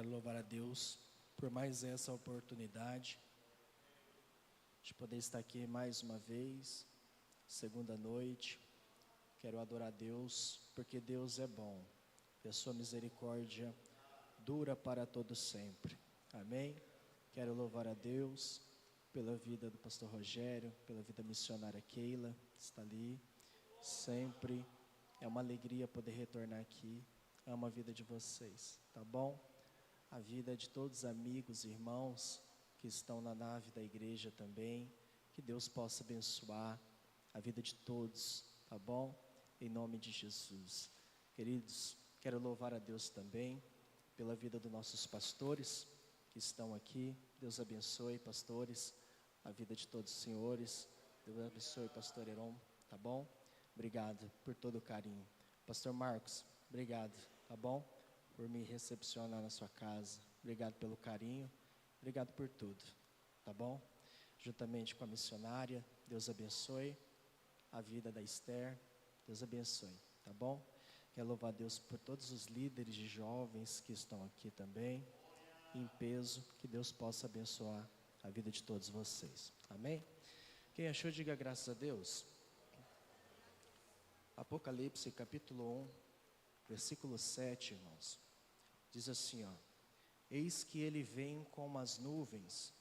quero louvar a Deus por mais essa oportunidade de poder estar aqui mais uma vez, segunda noite. Quero adorar a Deus, porque Deus é bom e a sua misericórdia dura para todo sempre. Amém? Quero louvar a Deus pela vida do pastor Rogério, pela vida missionária Keila, que está ali. Sempre é uma alegria poder retornar aqui. Amo a vida de vocês, tá bom? A vida de todos os amigos e irmãos que estão na nave da igreja também. Que Deus possa abençoar a vida de todos, tá bom? Em nome de Jesus. Queridos, quero louvar a Deus também pela vida dos nossos pastores que estão aqui. Deus abençoe, pastores, a vida de todos os senhores. Deus abençoe, pastor Heron, tá bom? Obrigado por todo o carinho. Pastor Marcos, obrigado, tá bom? Por me recepcionar na sua casa. Obrigado pelo carinho, obrigado por tudo, tá bom? Juntamente com a missionária, Deus abençoe a vida da Esther. Deus abençoe, tá bom? Quero louvar a Deus por todos os líderes de jovens que estão aqui também, em peso, que Deus possa abençoar a vida de todos vocês, amém? Quem achou, diga graças a Deus. Apocalipse capítulo 1, versículo 7, irmãos, diz assim, ó: eis que ele vem como as nuvens,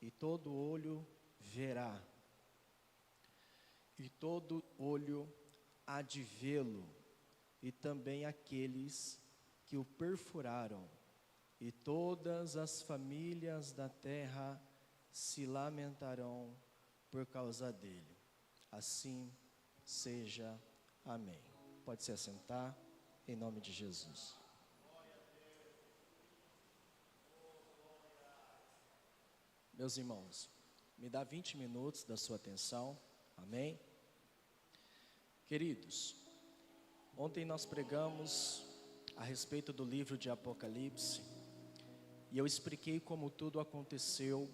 e todo olho verá, e todo olho há de vê-lo, e também aqueles que o perfuraram, e todas as famílias da terra se lamentarão por causa dele. Assim seja. Amém. Pode se assentar, em nome de Jesus. Meus irmãos, me dá 20 minutos da sua atenção, amém? Queridos, ontem nós pregamos a respeito do livro de Apocalipse, e eu expliquei como tudo aconteceu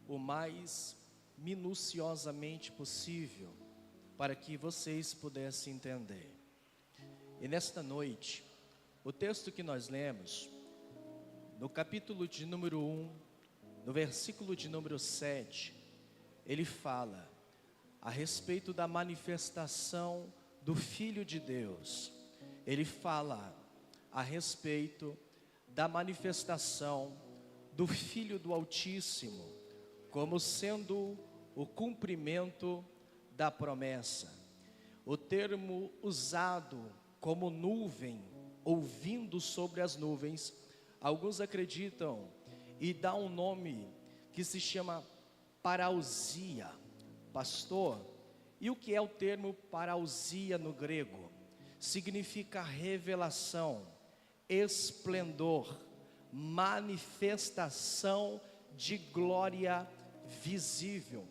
o mais minuciosamente possível, para que vocês pudessem entender. E nesta noite, o texto que nós lemos, no capítulo de número 1, no versículo de número 7, ele fala a respeito da manifestação do Filho de Deus. Ele fala a respeito da manifestação do Filho do Altíssimo, como sendo o cumprimento da promessa. O termo usado como nuvem, ou vindo sobre as nuvens, alguns acreditam e dá um nome que se chama parousia. Pastor, e o que é o termo parousia no grego? Significa revelação, esplendor, manifestação de glória visível.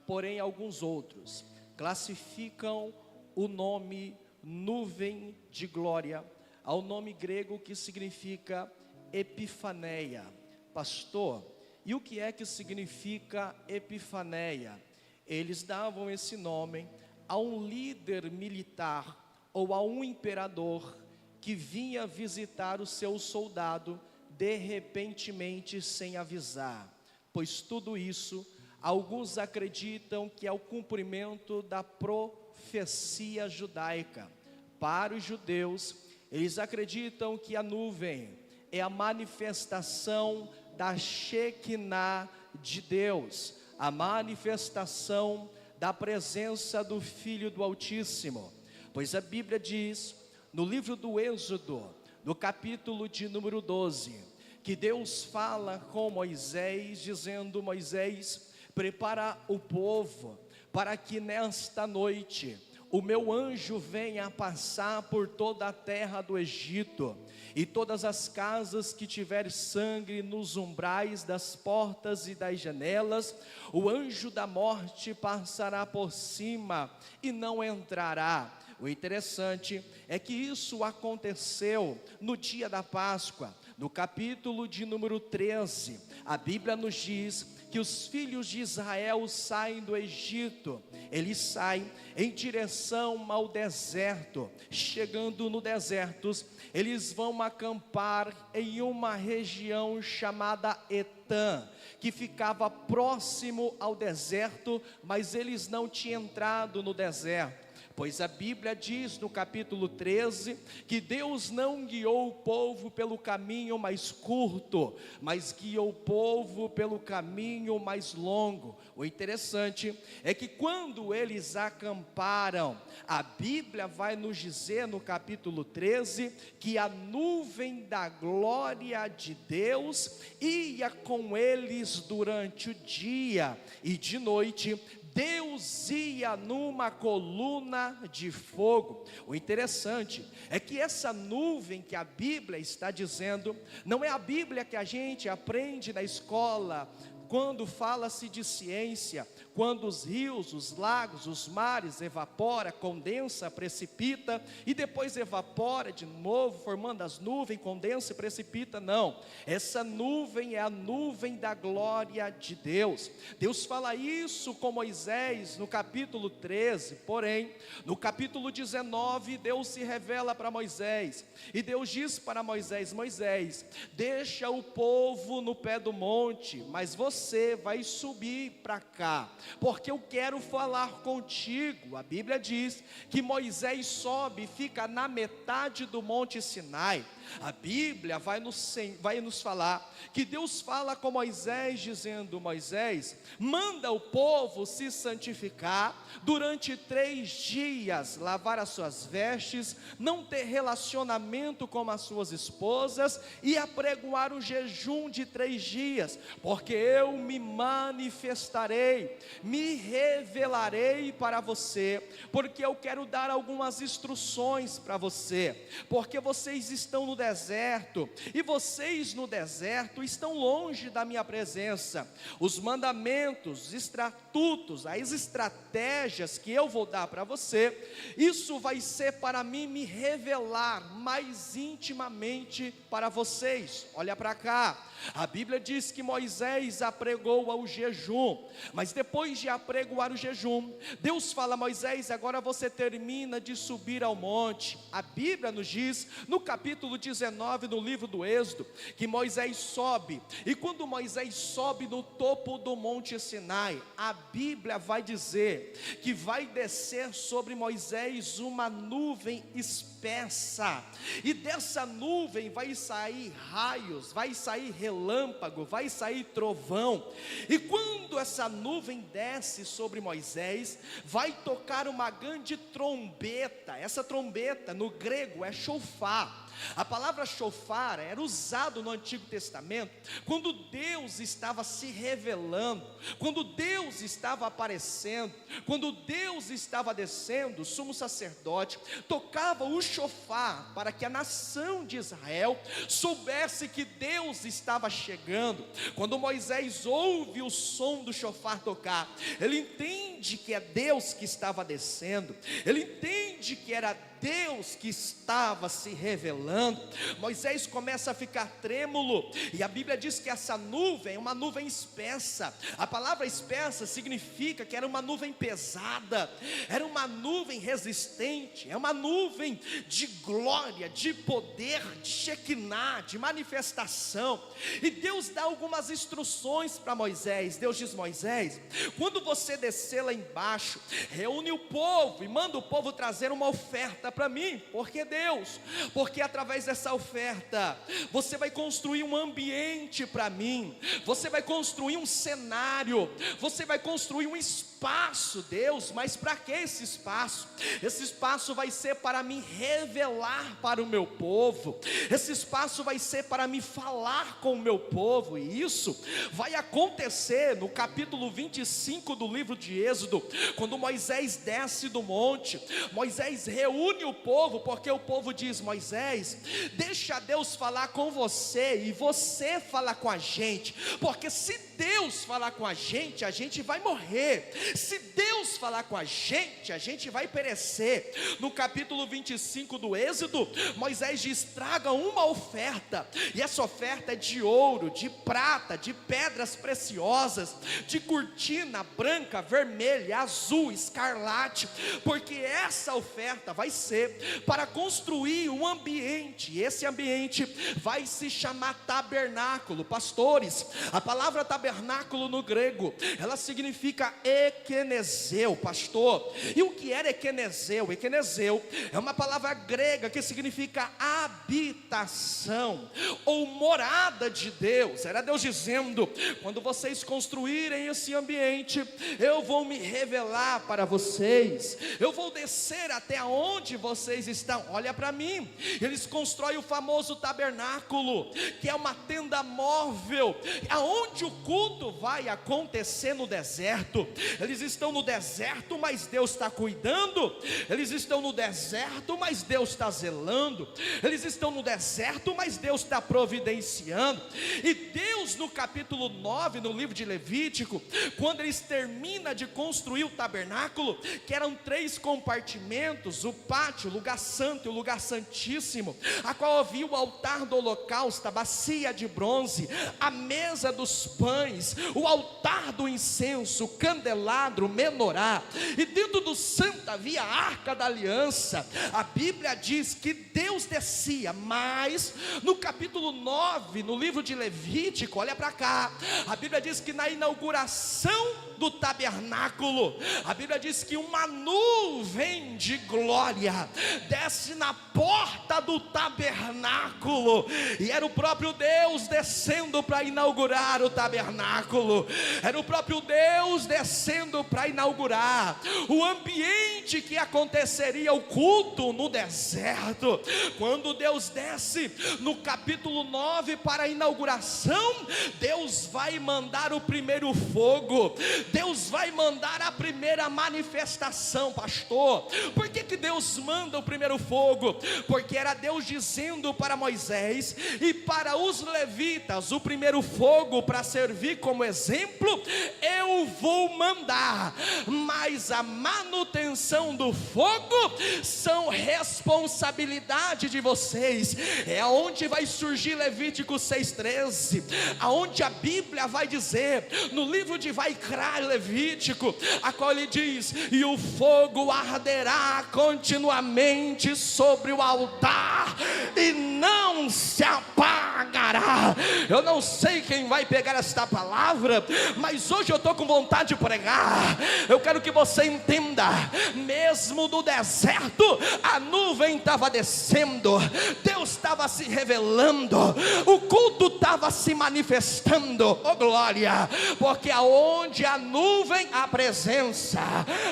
Porém, alguns outros classificam o nome nuvem de glória ao nome grego que significa epifaneia. Pastor, e o que é que significa epifaneia? Eles davam esse nome a um líder militar ou a um imperador que vinha visitar o seu soldado de repentemente sem avisar, pois tudo isso alguns acreditam que é o cumprimento da profecia judaica. Para os judeus, eles acreditam que a nuvem é a manifestação da Shekinah de Deus, a manifestação da presença do Filho do Altíssimo. Pois a Bíblia diz, no livro do Êxodo, no capítulo de número 12, que Deus fala com Moisés, dizendo: Moisés, prepara o povo para que nesta noite o meu anjo venha passar por toda a terra do Egito, e todas as casas que tiver sangue nos umbrais das portas e das janelas, o anjo da morte passará por cima e não entrará. O interessante é que isso aconteceu no dia da Páscoa, no capítulo de número 13, a Bíblia nos diz que os filhos de Israel saem do Egito, eles saem em direção ao deserto. Chegando no deserto, eles vão acampar em uma região chamada Etã, que ficava próximo ao deserto, mas eles não tinham entrado no deserto. Pois a Bíblia diz no capítulo 13, que Deus não guiou o povo pelo caminho mais curto, mas guiou o povo pelo caminho mais longo. O interessante é que quando eles acamparam, a Bíblia vai nos dizer no capítulo 13, que a nuvem da glória de Deus ia com eles durante o dia, e de noite Deus ia numa coluna de fogo. O interessante é que essa nuvem que a Bíblia está dizendo, não é a Bíblia que a gente aprende na escola, quando fala-se de ciência, quando os rios, os lagos, os mares evapora, condensa, precipita e depois evapora de novo, formando as nuvens, condensa e precipita. Não, essa nuvem é a nuvem da glória de Deus. Deus fala isso com Moisés no capítulo 13, porém, no capítulo 19, Deus se revela para Moisés, e Deus diz para Moisés: Moisés, deixa o povo no pé do monte, mas você vai subir para cá, porque eu quero falar contigo. A Bíblia diz que Moisés sobe e fica na metade do monte Sinai. A Bíblia vai nos falar que Deus fala com Moisés dizendo: Moisés, manda o povo se santificar durante 3 dias, lavar as suas vestes, não ter relacionamento com as suas esposas e apregoar o jejum de 3 dias, porque eu me manifestarei, me revelarei para você, porque eu quero dar algumas instruções para você, porque vocês estão no deserto, e vocês no deserto estão longe da minha presença. Os mandamentos, os estatutos, as estratégias que eu vou dar para você, isso vai ser para mim me revelar mais intimamente para vocês. Olha para cá, a Bíblia diz que Moisés apregou ao jejum, mas depois de apregoar o jejum, Deus fala: Moisés, agora você termina de subir ao monte. A Bíblia nos diz no capítulo 19 no livro do Êxodo, que Moisés sobe, e quando Moisés sobe no topo do monte Sinai, a Bíblia vai dizer que vai descer sobre Moisés uma nuvem espessa, e dessa nuvem vai sair raios, vai sair relâmpago, vai sair trovão, e quando essa nuvem desce sobre Moisés, vai tocar uma grande trombeta. Essa trombeta no grego é shofar. A palavra shofar era usado no Antigo Testamento quando Deus estava se revelando, quando Deus estava aparecendo, quando Deus estava descendo. O sumo sacerdote tocava o shofar para que a nação de Israel soubesse que Deus estava chegando. Quando Moisés ouve o som do shofar tocar, ele entende que é Deus que estava descendo, ele entende que era Deus que estava se revelando. Moisés começa a ficar trêmulo, e a Bíblia diz que essa nuvem é uma nuvem espessa. A palavra espessa significa que era uma nuvem pesada, era uma nuvem resistente, é uma nuvem de glória, de poder, de Shekinah, de manifestação. E Deus dá algumas instruções para Moisés. Deus diz: Moisés, quando você descer lá embaixo, reúne o povo e manda o povo trazer uma oferta para mim. Porque Deus, porque através dessa oferta você vai construir um ambiente para mim, você vai construir um cenário, você vai construir um espaço. Deus, mas para que esse espaço? Esse espaço vai ser para me revelar para o meu povo, esse espaço vai ser para me falar com o meu povo, e isso vai acontecer no capítulo 25 do livro de Êxodo, quando Moisés desce do monte. Moisés reúne reúne o povo, porque o povo diz: Moisés, deixa Deus falar com você e você falar com a gente, porque se Deus falar com a gente vai morrer. Se Deus falar com a gente vai perecer. No capítulo 25 do Êxodo, Moisés diz: traga uma oferta, e essa oferta é de ouro, de prata, de pedras preciosas, de cortina branca, vermelha, azul, escarlate, porque essa oferta vai ser para construir um ambiente, e esse ambiente vai se chamar tabernáculo. Pastores, a palavra tabernáculo no grego, ela significa ekenezeu, pastor. E o que era ekenezeu? Ekenezeu é uma palavra grega que significa habitação ou morada de Deus. Era Deus dizendo: quando vocês construírem esse ambiente, eu vou me revelar para vocês, eu vou descer até onde vocês estão. Olha para mim, eles constroem o famoso tabernáculo, que é uma tenda móvel, aonde o culto vai acontecer no deserto. Eles estão no deserto, mas Deus está cuidando. Eles estão no deserto, mas Deus está zelando. Eles estão no deserto, mas Deus está providenciando. E Deus, no capítulo 9, no livro de Levítico, quando eles terminam de construir o tabernáculo, que eram 3 compartimentos: o pátio, o lugar santo e o lugar santíssimo, a qual havia o altar do holocausto, a bacia de bronze, a mesa dos pães, o altar do incenso, o candelabro, o menorá, e dentro do santo havia a arca da aliança. A Bíblia diz que Deus descia, mas no capítulo 9, no livro de Levítico, olha para cá, a Bíblia diz que na inauguração do tabernáculo, a Bíblia diz que uma nuvem de glória desce na porta do tabernáculo, e era o próprio Deus descendo para inaugurar o tabernáculo. Era o próprio Deus descendo para inaugurar o ambiente que aconteceria o culto no deserto. Quando Deus desce no capítulo 9 para a inauguração, Deus vai mandar o primeiro fogo, Deus vai mandar a primeira manifestação. Pastor, por que Deus manda o primeiro fogo? Porque era Deus dizendo para Moisés e para os levitas: o primeiro fogo, para servir como exemplo, eu vou mandar, mas a manutenção do fogo são responsabilidade de vocês. É aonde vai surgir Levítico 6,13, aonde a Bíblia vai dizer, no livro de Vaikra, Levítico, a qual ele diz: e o fogo arderá continuamente sobre o altar e não se apagará. Eu não sei quem vai pegar esta palavra, mas hoje eu estou com vontade de pregar. Eu quero que você entenda, mesmo no deserto, a nuvem estava descendo, Deus estava se revelando, o culto estava se manifestando. Oh glória, porque aonde a nuvem, a presença,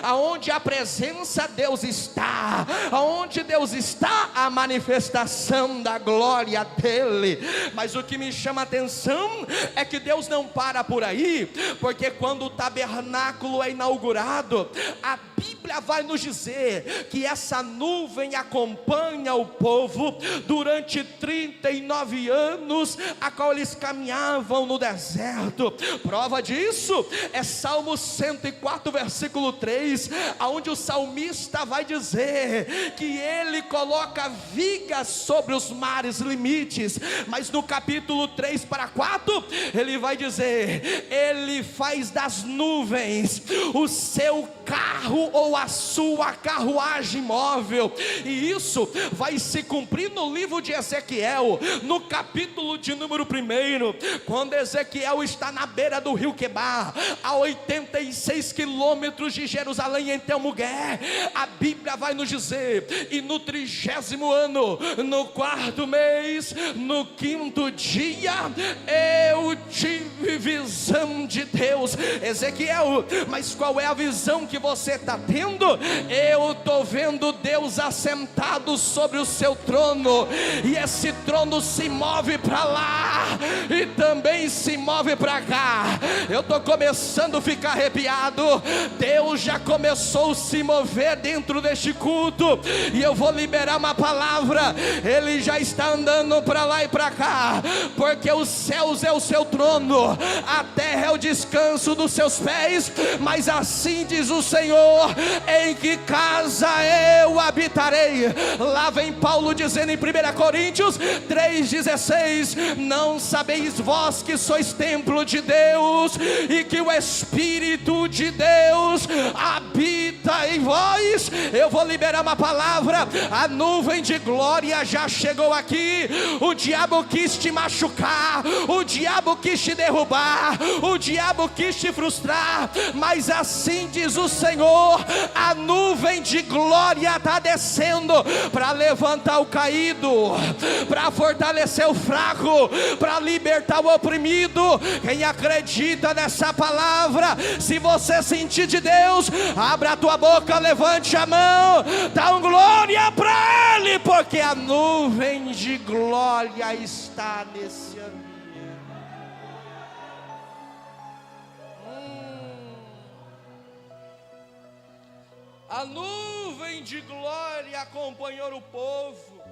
aonde a presença, Deus está, aonde Deus está, a manifestação da glória dele. Mas o que me chama a atenção é que Deus não para por aí, porque quando o tabernáculo é inaugurado, a Bíblia vai nos dizer que essa nuvem acompanha o povo durante 39 anos, a qual eles caminhavam no deserto. Prova disso é Salmo 104, versículo 3, aonde o salmista vai dizer que ele coloca vigas sobre os mares limites, mas no capítulo 3 para 4, ele vai dizer: ele faz das nuvens o seu carro ou a sua carruagem móvel. E isso vai se cumprir no livro de Ezequiel, no capítulo de número 1, quando Ezequiel está na beira do rio Quebar, a 86 quilômetros de Jerusalém, em Telmugué. A Bíblia vai nos dizer: e no 30º ano, no 4º mês, no 5º dia, eu tive visão de Deus. Ezequiel, mas qual é a visão que você está debatendo, eu estou vendo Deus assentado sobre o seu trono, e esse trono se move para lá e também se move para cá. Eu estou começando a ficar arrepiado. Deus já começou a se mover dentro deste culto, e eu vou liberar uma palavra. Ele já está andando para lá e para cá, porque os céus é o seu trono, a terra é o descanso dos seus pés. Mas assim diz o Senhor: em que casa eu habitarei? Lá vem Paulo dizendo em 1 Coríntios 3,16: não sabeis vós que sois templo de Deus, e que o Espírito de Deus habita em vós? Eu vou liberar uma palavra. A nuvem de glória já chegou aqui. O diabo quis te machucar, o diabo quis te derrubar, o diabo quis te frustrar, mas assim diz o Senhor: a nuvem de glória está descendo para levantar o caído, para fortalecer o fraco, para libertar o oprimido. Quem acredita nessa palavra, se você sentir de Deus, abra a tua boca, levante a mão, dá um glória para Ele, porque a nuvem de glória está nesse ambiente. A nuvem de glória acompanhou o povo,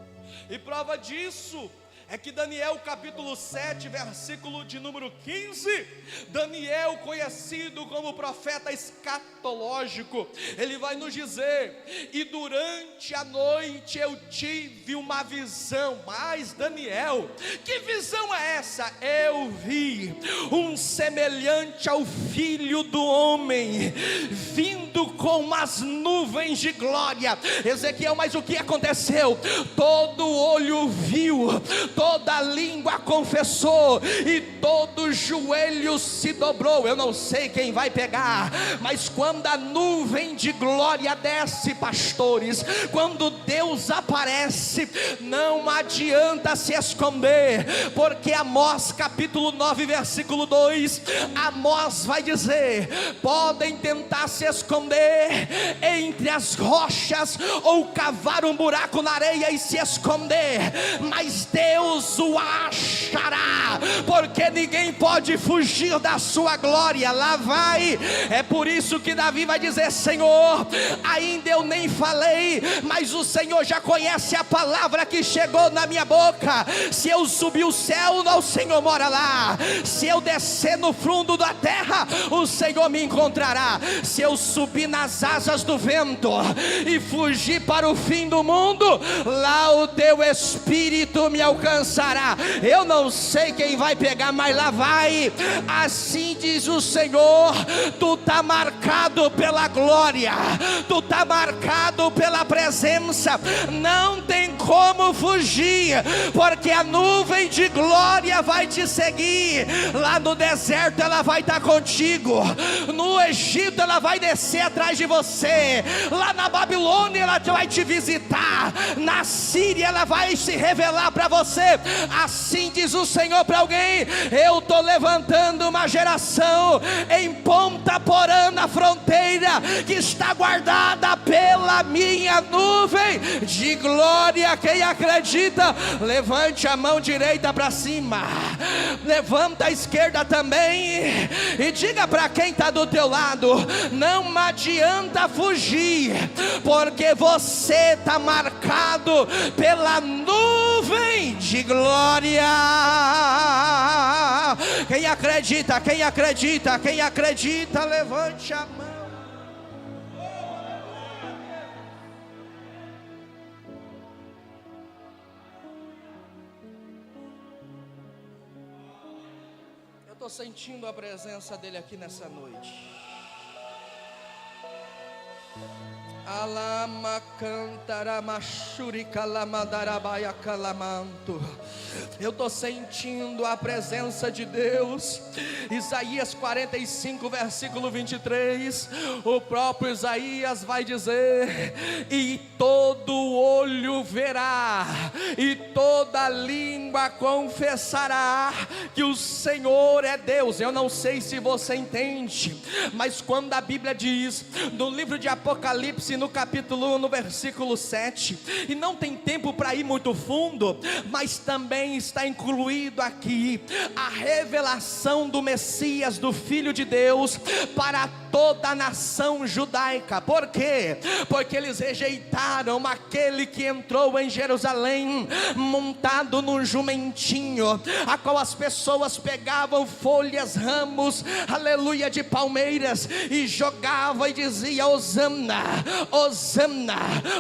e prova disso é que Daniel capítulo 7, versículo de número 15, Daniel, conhecido como profeta escatológico, ele vai nos dizer: e durante a noite eu tive uma visão. Mas Daniel, que visão é essa? Eu vi um semelhante ao Filho do Homem, vindo com as nuvens de glória. Ezequiel, mas o que aconteceu? Todo olho viu, toda língua confessou, e todo joelho se dobrou. Eu não sei quem vai pegar, mas quando a nuvem de glória desce, pastores, quando Deus aparece, não adianta se esconder, porque Amós capítulo 9, versículo 2, Amós vai dizer: podem tentar se esconder entre as rochas, ou cavar um buraco na areia e se esconder, mas Deus o achará, porque ninguém pode fugir da sua glória. Lá vai. É por isso que Davi vai dizer: Senhor, ainda eu nem falei, mas o Senhor já conhece a palavra que chegou na minha boca. Se eu subir o céu, o Senhor mora lá. Se eu descer no fundo da terra, o Senhor me encontrará. Se eu subir nas asas do vento e fugir para o fim do mundo, lá o teu Espírito me alcançará. Eu não sei quem vai pegar, mas lá vai. Assim diz o Senhor: tu está marcado pela glória, tu está marcado pela presença, não tem como fugir, porque a nuvem de glória vai te seguir. Lá no deserto ela vai estar contigo, no Egito ela vai descer atrás de você, lá na Babilônia ela vai te visitar, na Síria ela vai se revelar para você. Assim diz o Senhor para alguém: eu estou levantando uma geração em Ponta Porã, na fronteira, que está guardada pela minha nuvem de glória. Quem acredita, levante a mão direita para cima, levanta a esquerda também, e diga para quem está do teu lado: não adianta fugir, porque você está marcado pela nuvem de glória. Quem acredita, quem acredita, quem acredita, levante a mão. Eu estou sentindo a presença dele aqui nessa noite. Alama cantara machuri calamadarabaia calamanto. Eu estou sentindo a presença de Deus. Isaías 45, versículo 23. O próprio Isaías vai dizer: e todo olho verá, e toda língua confessará que o Senhor é Deus. Eu não sei se você entende, mas quando a Bíblia diz, no livro de Apocalipse, no capítulo 1, no versículo 7, e não tem tempo para ir muito fundo, mas também está incluído aqui a revelação do Messias, do Filho de Deus, para toda a nação judaica. Por quê? Porque eles rejeitaram aquele que entrou em Jerusalém montado num jumentinho, a qual as pessoas pegavam folhas, ramos, aleluia, de palmeiras, e jogavam e dizia: Hosana, Hosana,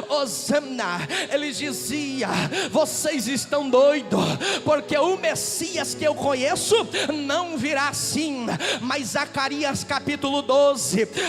Hosana. Eles diziam: vocês estão doidos, porque o Messias que eu conheço não virá assim. Mas Zacarias capítulo 12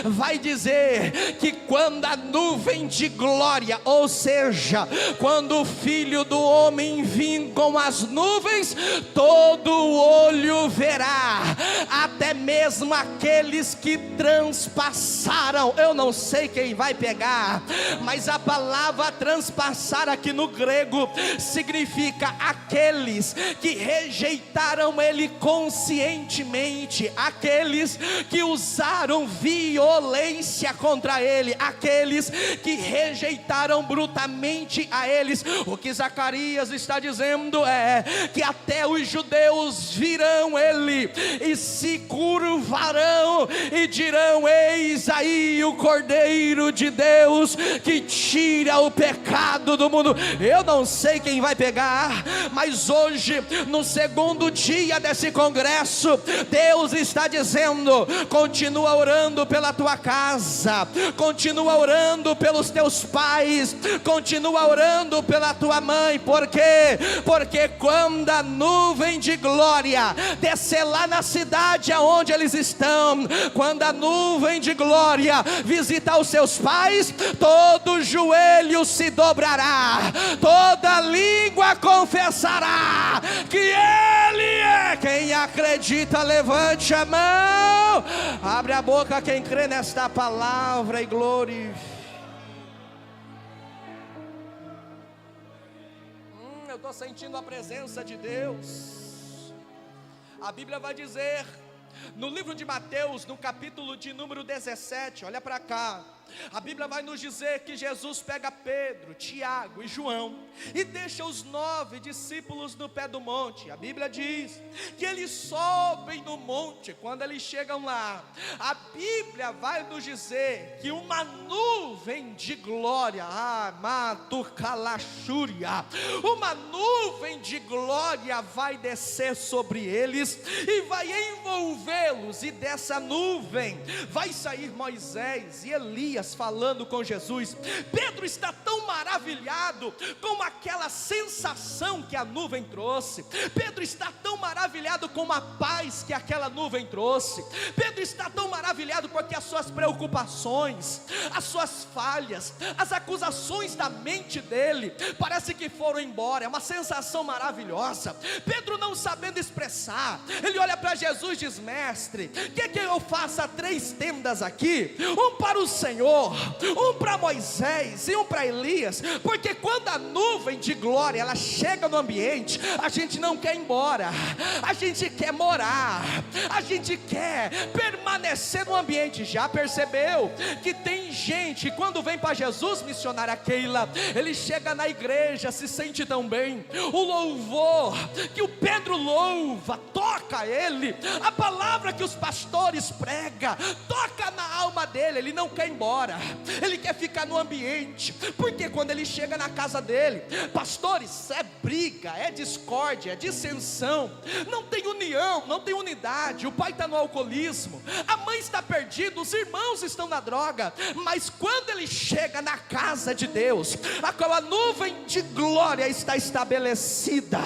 vai dizer que quando a nuvem de glória, ou seja, quando o Filho do Homem vir com as nuvens, todo olho verá, até mesmo aqueles que transpassaram. Eu não sei quem vai pegar, mas a palavra transpassar aqui no grego significa aqueles que rejeitaram ele conscientemente, aqueles que usaram violência contra ele, aqueles que rejeitaram brutalmente a eles. O que Zacarias está dizendo é que até os judeus virão ele e se curvarão e dirão: eis aí o Cordeiro de Deus que tira o pecado do mundo. Eu não sei quem vai pegar, mas hoje, no segundo dia desse congresso, Deus está dizendo: continua orando pela tua casa, continua orando pelos teus pais, continua orando pela tua mãe. Por quê? Porque quando a nuvem de glória descer lá na cidade aonde eles estão, quando a nuvem de glória visitar os seus pais, todo joelho se dobrará, toda língua confessará que Ele é. Quem acredita, levante a mão, abre a boca quem crê nesta palavra e glorifique. Eu estou sentindo a presença de Deus. A Bíblia vai dizer no livro de Mateus, no capítulo de número 17, olha para cá. A Bíblia vai nos dizer que Jesus pega Pedro, Tiago e João e deixa os 9 discípulos no pé do monte. A Bíblia diz que eles sobem no monte. Quando eles chegam lá, a Bíblia vai nos dizer que uma nuvem de glória, uma nuvem de glória vai descer sobre eles e vai envolvê-los, e dessa nuvem vai sair Moisés e Elias falando com Jesus. Pedro está tão maravilhado com aquela sensação que a nuvem trouxe. Pedro está tão maravilhado com a paz que aquela nuvem trouxe. Pedro está tão maravilhado porque as suas preocupações, as suas falhas, as acusações da mente dele parece que foram embora. É uma sensação maravilhosa. Pedro, não sabendo expressar, ele olha para Jesus e diz: mestre, quer que eu faça 3 tendas aqui? Um para o Senhor, um para Moisés e um para Elias. Porque quando a nuvem de glória ela chega no ambiente, a gente não quer ir embora, a gente quer morar, a gente quer permanecer no ambiente. Já percebeu que tem gente, quando vem para Jesus, missionária Keila, ele chega na igreja, se sente tão bem, o louvor que o Pedro louva toca ele, a palavra que os pastores pregam toca na alma dele, ele não quer ir embora, ele quer ficar no ambiente. Porque quando ele chega na casa dele, pastores, é briga, é discórdia, é dissensão, não tem união, não tem unidade. O pai está no alcoolismo, a mãe está perdida, os irmãos estão na droga, mas quando ele chega na casa de Deus, a qual a nuvem de glória está estabelecida,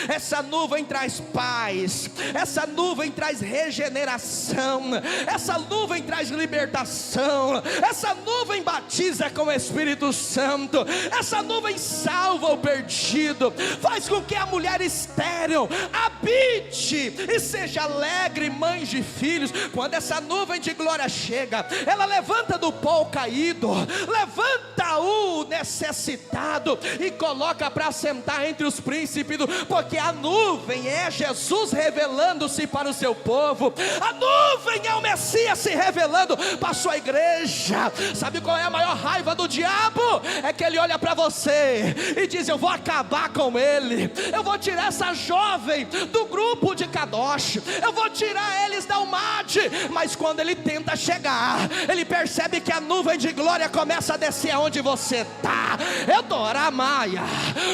essa nuvem traz paz, essa nuvem traz regeneração, essa nuvem traz libertação, essa nuvem batiza com o Espírito Santo, essa nuvem salva o perdido, faz com que a mulher estéril habite e seja alegre, mãe de filhos. Quando essa nuvem de glória chega, ela levanta do pó caído, levanta o necessitado e coloca para sentar entre os príncipes, porque a nuvem é Jesus revelando-se para o seu povo, a nuvem é o Messias se revelando para a sua igreja. Sabe qual é a maior raiva do diabo? É que ele olha para você e diz: eu vou acabar com ele, eu vou tirar essa jovem do grupo de Kadosh, eu vou tirar eles da UMAD. Mas quando ele tenta chegar, ele percebe que a nuvem de glória começa a descer aonde você está. Eu tô Aramaia,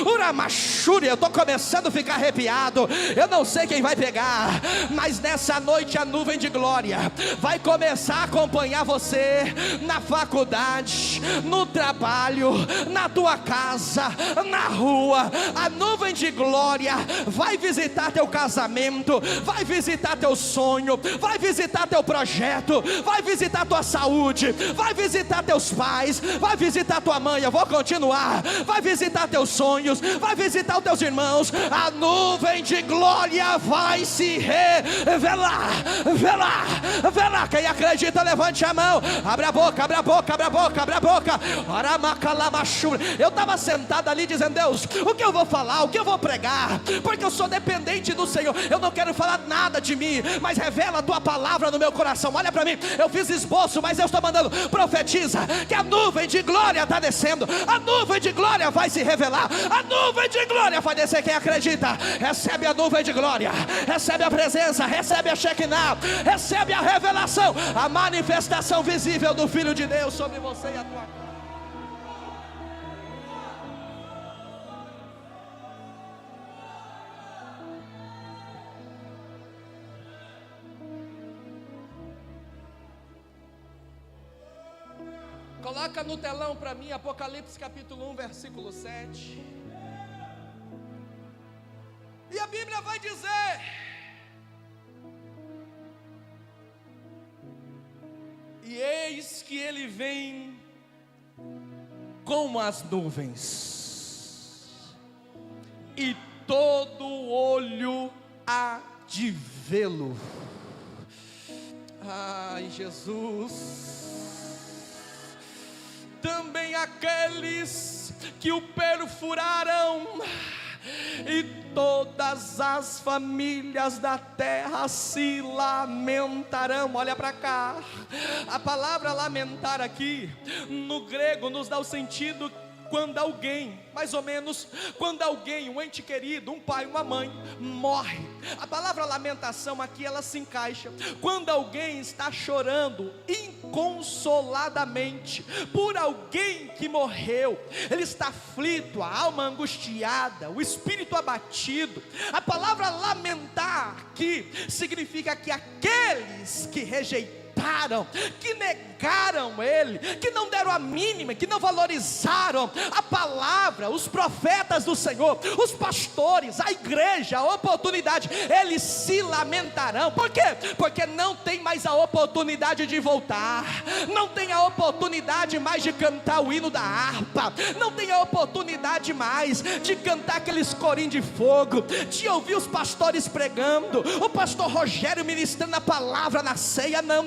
Uramachuri, eu estou começando a ficar arrepiado. Eu não sei quem vai pegar, mas nessa noite a nuvem de glória vai começar a acompanhar você na faculdade, no trabalho, na tua casa, na rua. A nuvem de glória vai visitar teu casamento, vai visitar teu sonho, vai visitar teu projeto, vai visitar tua saúde, vai visitar teus pais, vai visitar tua mãe. Eu vou continuar. Vai visitar teus sonhos, vai visitar os teus irmãos. A nuvem de glória vai se revelar. Velar. Quem acredita, levante a mão. Abre a boca, abre a boca, abre a boca, abre a boca. Eu estava sentado ali dizendo: Deus, o que eu vou falar, o que eu vou pregar? Porque eu sou dependente do Senhor. Eu não quero falar nada de mim, mas revela a tua palavra no meu coração. Olha para mim, eu fiz esboço, mas eu estou mandando: profetiza que a nuvem de glória está descendo, a nuvem de glória vai se revelar, a nuvem de glória vai descer. Quem acredita, recebe a nuvem de glória, recebe a presença, recebe a Shekinah, recebe a revelação, a manifestação visível do Filho de Deus sobre você e a tua casa. Coloca no telão para mim Apocalipse capítulo 1, versículo 7. E a Bíblia vai dizer: e eis que ele vem como as nuvens, e todo olho há de vê-lo. Ai, Jesus. Também aqueles que o perfuraram, e todas as famílias da terra se lamentarão. Olha para cá, a palavra lamentar aqui no grego nos dá o sentido quando alguém, mais ou menos, quando alguém, um ente querido, um pai, uma mãe, morre. A palavra lamentação aqui, ela se encaixa quando alguém está chorando inconsoladamente por alguém que morreu. Ele está aflito, a alma angustiada, o espírito abatido. A palavra lamentar aqui significa que aqueles que rejeitaram, que negaram ele, que não deram a mínima, que não valorizaram a palavra, os profetas do Senhor, os pastores, a igreja, a oportunidade, eles se lamentarão. Por quê? Porque não tem mais a oportunidade de voltar, não tem a oportunidade mais de cantar o hino da harpa, não tem a oportunidade mais de cantar aqueles corinhos de fogo, de ouvir os pastores pregando, o pastor Rogério ministrando a palavra na ceia. Não,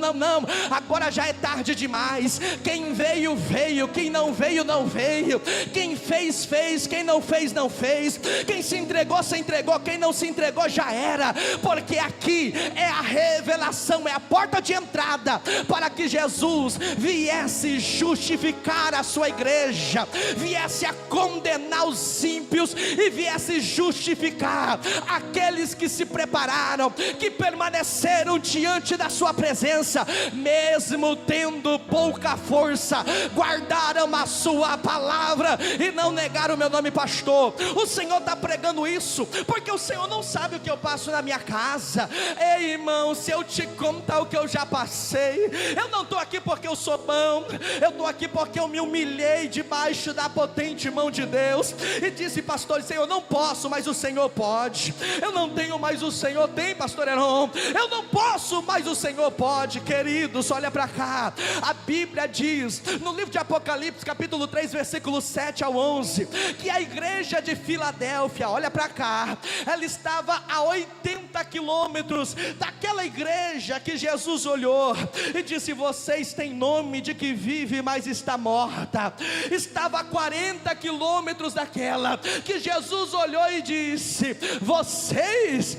agora já é tarde demais. Quem veio, veio, quem não veio, não veio, quem fez, fez, quem não fez, não fez, quem se entregou, se entregou, quem não se entregou, já era. Porque aqui é a revelação, é a porta de entrada para que Jesus viesse justificar a sua igreja, viesse a condenar os ímpios e viesse justificar aqueles que se prepararam, que permaneceram diante da sua presença, mesmo tendo pouca força, guardaram a sua palavra e não negaram o meu nome. Pastor, o Senhor está pregando isso porque o Senhor não sabe o que eu passo na minha casa. Ei, irmão, se eu te contar o que eu já passei, eu não estou aqui porque eu sou bom, eu estou aqui porque eu me humilhei debaixo da potente mão de Deus e disse: pastor, Senhor, eu não posso, mas o Senhor pode. Eu não tenho, mas o Senhor tem, pastor Heron. Eu não posso, mas o Senhor pode. Queridos, olha para cá, a Bíblia diz no livro de Apocalipse, capítulo 3, versículo 7 ao 11, que a igreja de Filadélfia, olha para cá, ela estava a 80 quilômetros daquela igreja que Jesus olhou e disse: vocês têm nome de que vive, mas está morta. Estava a 40 quilômetros daquela que Jesus olhou e disse: vocês,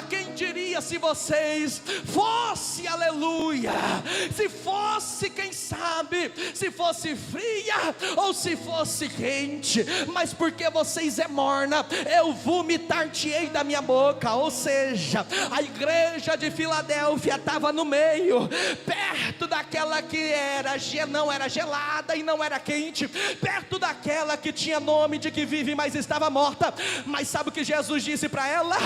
quem diria se vocês fosse, aleluia, se fosse, quem sabe, se fosse fria ou se fosse quente, mas porque vocês é morna, eu vomitar-te-ei da minha boca. Ou seja, a igreja de Filadélfia estava no meio, perto daquela que não era gelada e não era quente, perto daquela que tinha nome de que vive, mas estava morta. Mas sabe o que Jesus disse para ela?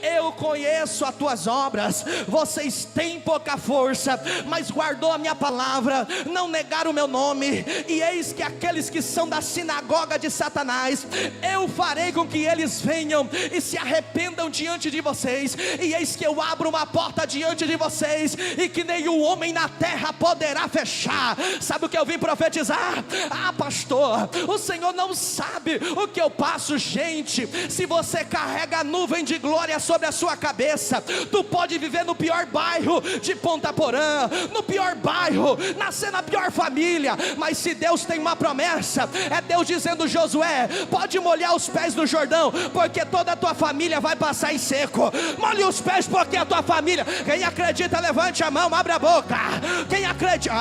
Eu conheço as tuas obras, vocês têm pouca força, mas guardou a minha palavra, não negaram o meu nome, e eis que aqueles que são da sinagoga de Satanás, eu farei com que eles venham e se arrependam diante de vocês, e eis que eu abro uma porta diante de vocês, e que nenhum homem na terra poderá fechar. Sabe o que eu vim profetizar? Pastor, o Senhor não sabe o que eu passo. Gente, se você carrega a nuvem de glória sobre a sua cabeça, tu pode viver no pior bairro de Ponta Porã, no pior bairro, nascer na pior família, mas se Deus tem uma promessa, é Deus dizendo: Josué, pode molhar os pés do Jordão, porque toda a tua família vai passar em seco. Molhe os pés, porque a tua família, quem acredita, levante a mão, abre a boca. Quem acredita,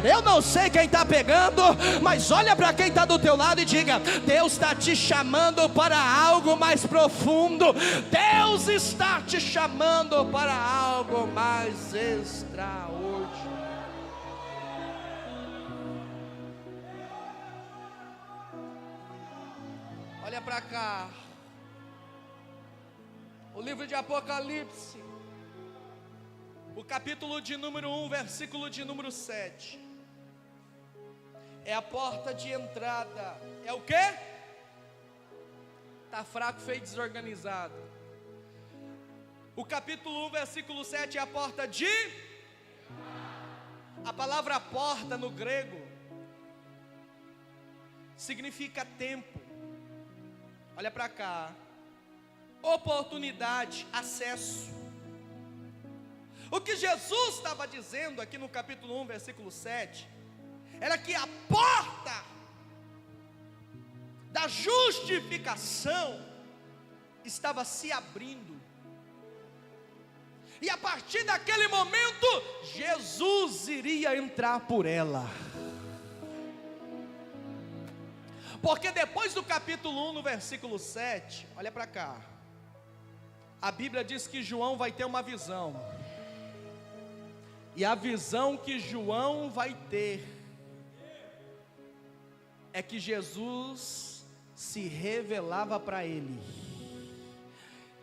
eu não sei quem está pegando, mas olha para quem está do teu lado e diga: Deus está te chamando para algo mais profundo. Deus está te chamando para algo mais extraordinário. Olha para cá, o livro de Apocalipse, o capítulo de número 1, versículo de número 7. É a porta de entrada. É o quê? Está fraco, feio, desorganizado. O capítulo 1, versículo 7 é a porta de... A palavra porta no grego significa tempo. Olha para cá. Oportunidade, acesso. O que Jesus estava dizendo aqui no capítulo 1, versículo 7, era que a porta da justificação estava se abrindo, e a partir daquele momento, Jesus iria entrar por ela. Porque depois do capítulo 1, no versículo 7, olha para cá, a Bíblia diz que João vai ter uma visão, e a visão que João vai ter é que Jesus se revelava para ele,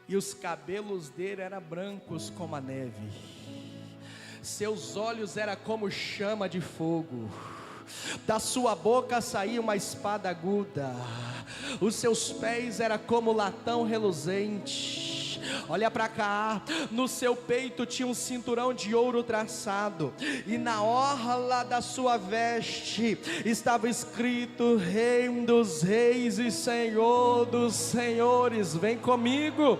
e os cabelos dele eram brancos como a neve, seus olhos eram como chama de fogo, da sua boca saía uma espada aguda, os seus pés eram como latão reluzente. Olha para cá, no seu peito tinha um cinturão de ouro traçado, e na orla da sua veste estava escrito: Rei dos reis e Senhor dos senhores. Vem comigo.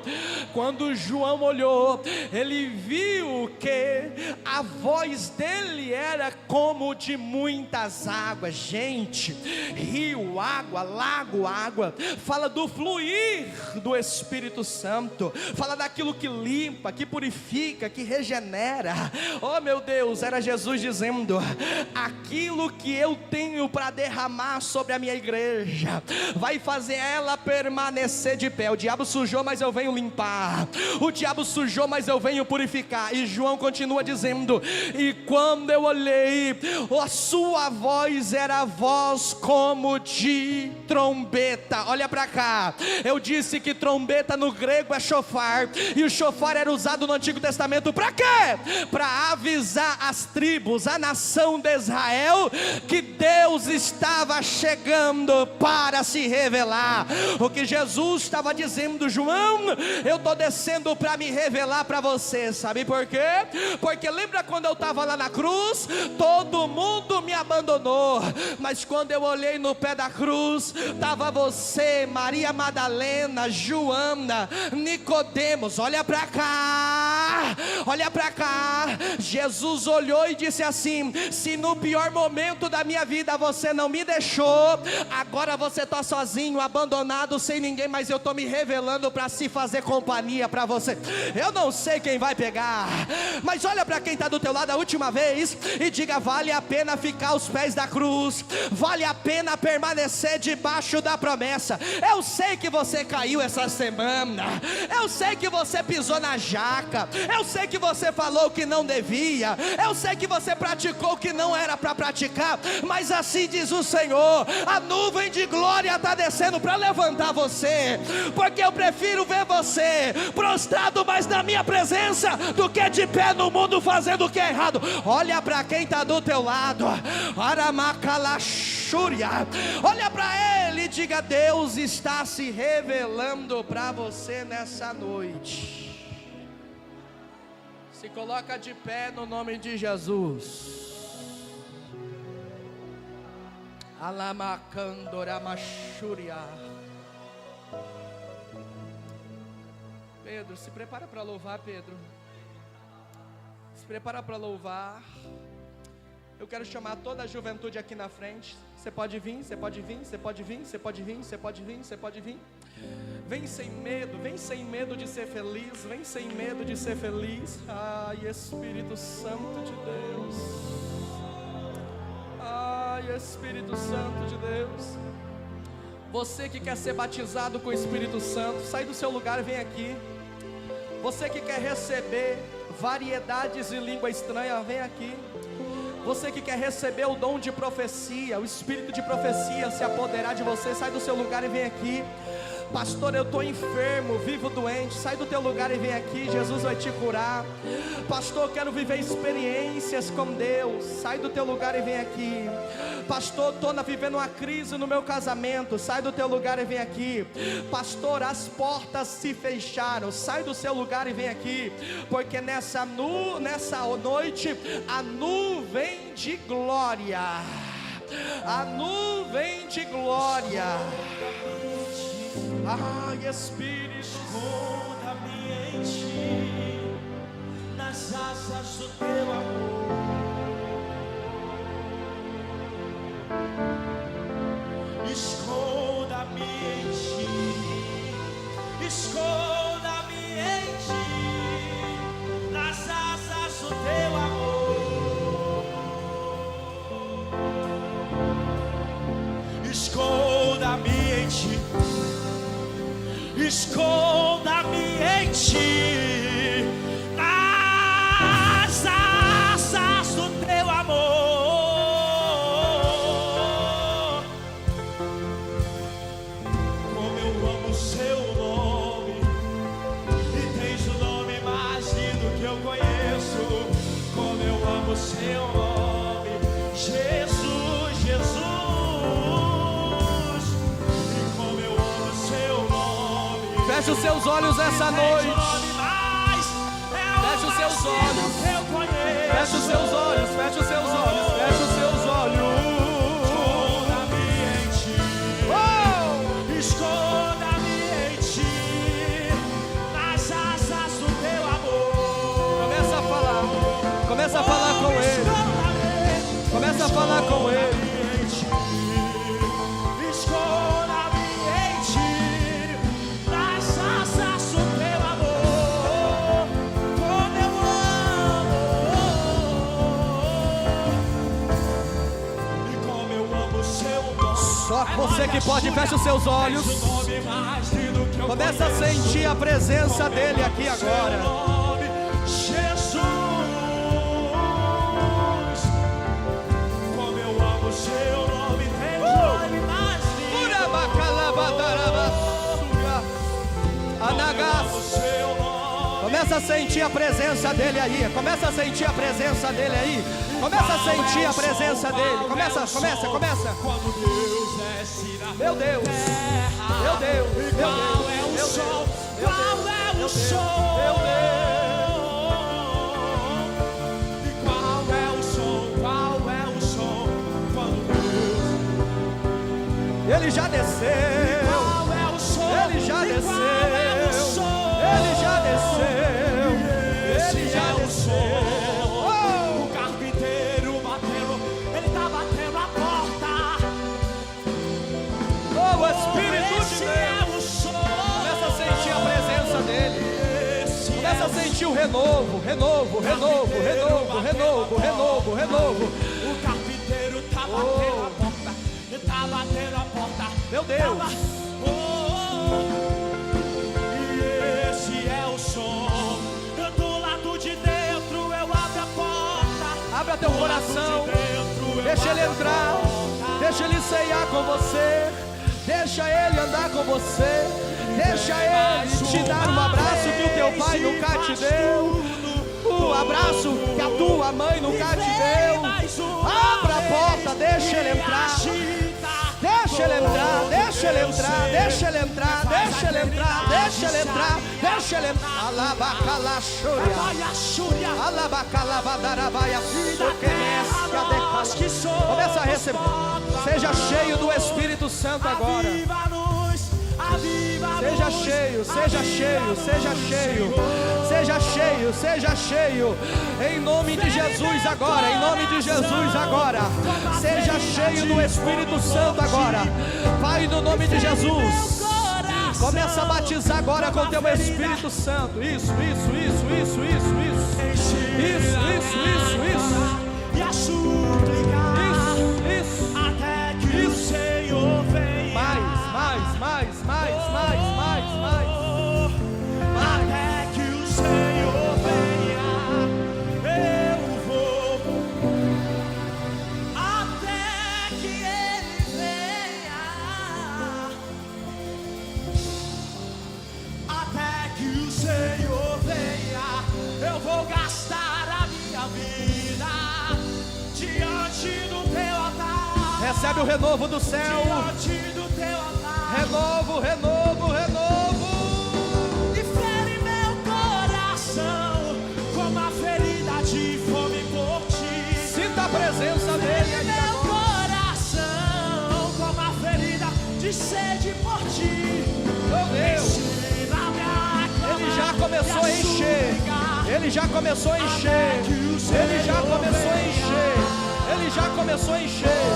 Quando João olhou, ele viu que a voz dele era como de muitas águas. Gente, rio, água, lago, água, fala do fluir do Espírito Santo, fala fala daquilo que limpa, que purifica, que regenera. Oh meu Deus, era Jesus dizendo: aquilo que eu tenho para derramar sobre a minha igreja vai fazer ela permanecer de pé. O diabo sujou, mas eu venho limpar. O diabo sujou, mas eu venho purificar. E João continua dizendo: e quando eu olhei, a sua voz era voz como de trombeta. Olha para cá, eu disse que trombeta no grego é shofar, e o shofar era usado no Antigo Testamento para quê? Para avisar as tribos, a nação de Israel, que Deus estava chegando para se revelar. O que Jesus estava dizendo: João, eu estou descendo para me revelar para você. Sabe por quê? Porque lembra quando eu estava lá na cruz? Todo mundo me abandonou, mas quando eu olhei no pé da cruz, estava você, Maria Madalena, Joana, Nicodemos. Olha para cá, olha para cá. Jesus olhou e disse assim: se no pior momento da minha vida você não me deixou, agora você está sozinho, abandonado, sem ninguém, mas eu estou me revelando para se fazer companhia para você. Eu não sei quem vai pegar, mas olha para quem está do teu lado a última vez e diga: vale a pena ficar aos pés da cruz, vale a pena permanecer debaixo da promessa. Eu sei que você caiu essa semana, eu sei que você pisou na jaca, eu sei que você falou que não devia, eu sei que você praticou o que não era para praticar, mas assim diz o Senhor: a nuvem de glória está descendo para levantar você, porque eu prefiro ver você prostrado mais na minha presença do que de pé no mundo fazendo o que é errado. Olha para quem está do teu lado, olha para ele e diga: Deus está se revelando para você nessa noite. Se coloca de pé no nome de Jesus. Pedro, se prepara para louvar, Pedro. Se prepara para louvar. Eu quero chamar toda a juventude aqui na frente. Você pode vir, você pode vir, você pode vir, você pode vir, você pode vir, você pode vir. Vem sem medo de ser feliz, vem sem medo de ser feliz. Ai, Espírito Santo de Deus. Ai, Espírito Santo de Deus. Você que quer ser batizado com o Espírito Santo, sai do seu lugar e vem aqui. Você que quer receber variedades de língua estranha, vem aqui. Você que quer receber o dom de profecia, o espírito de profecia se apoderar de você, sai do seu lugar e vem aqui. Pastor, eu estou enfermo, vivo doente, sai do teu lugar e vem aqui, Jesus vai te curar. Pastor, eu quero viver experiências com Deus, sai do teu lugar e vem aqui. Pastor, estou vivendo uma crise no meu casamento, sai do teu lugar e vem aqui. Pastor, as portas se fecharam, sai do seu lugar e vem aqui, porque nessa noite, a nuvem de glória, a nuvem de glória. Ai, Espírito, esconda-me em ti, nas asas do teu amor. Esconda-me em ti, esconda-me em ti, nas asas do teu amor. Esconda-me em ti, esconda-me em ti, nas asas do teu amor. Como eu amo o seu nome, e tens o nome mais lindo que eu conheço. Como eu amo o seu nome, Jesus, Jesus. Feche os seus olhos essa noite. Feche os seus olhos. Feche os seus olhos. Feche os seus olhos. Feche os seus olhos. Esconda-me em ti. Esconda-me em ti, nas asas do teu amor. Começa a falar. Começa a falar com ele. Começa a falar com ele. que pode, feche os seus olhos. Começa a sentir a presença dele aqui agora. Jesus, como eu amo o seu nome, tem nome mais Começa a sentir a presença dele aí. Começa a sentir a presença dele aí. Começa a sentir a presença dele. Começa. Quando Deus desce na Meu Deus, meu Deus, meu Deus, qual é o som? Qual é o som? meu Deus. E qual é o som? Qual é o som? Quando Deus, Ele já desceu. qual é o som? Ele já E desceu. qual é o som? Ele já desceu. Esse Ele já é o desceu. som. O carpinteiro batendo, ele tá batendo a porta. Oh, o Espírito de Esse Deus. é o som. Começa a sentir a presença dele. Esse Começa a é o sentir o renovo. O carpinteiro tá batendo a porta. Ele tá batendo a porta. Meu Deus. E esse é o som. Do lado de dentro eu abro a porta. Abra teu coração. Deixa ele entrar. Deixa ele ceiar com você. Deixa ele andar com você. Deixa ele te dar um abraço que o teu pai nunca te deu. O abraço que a tua mãe nunca te deu. Abra a porta, deixa ele entrar. Deixa ele entrar, deixa ele entrar, deixa ele entrar, deixa ele entrar, deixa ele entrar, deixa ele entrar. Alabacalaxúria, alabacalabadarabaia, começa a receber. Seja cheio do Espírito Santo agora. Seja cheio, seja cheio, seja cheio, seja cheio, seja cheio. Em nome de Jesus agora, em nome de Jesus agora. Seja cheio do Espírito Santo agora. Vai no nome de Jesus. Começa a batizar agora com teu Espírito Santo. Isso. E a súplica até que o Senhor venha. Mais. Até que o Senhor venha, eu vou. Até que Ele venha. Até que o Senhor venha, eu vou gastar a minha vida diante do teu altar. Recebe o renovo do céu. Diante do teu altar. Renovo. E fere meu coração com uma ferida de fome por ti. Sinta a presença dele Fere aí meu agora. coração com uma ferida de sede por ti. Meu Deus. Ensina-me a clamar Ele já começou a e encher. suplicar. Ele já começou a encher. Ele já começou a encher. Ele já começou a encher.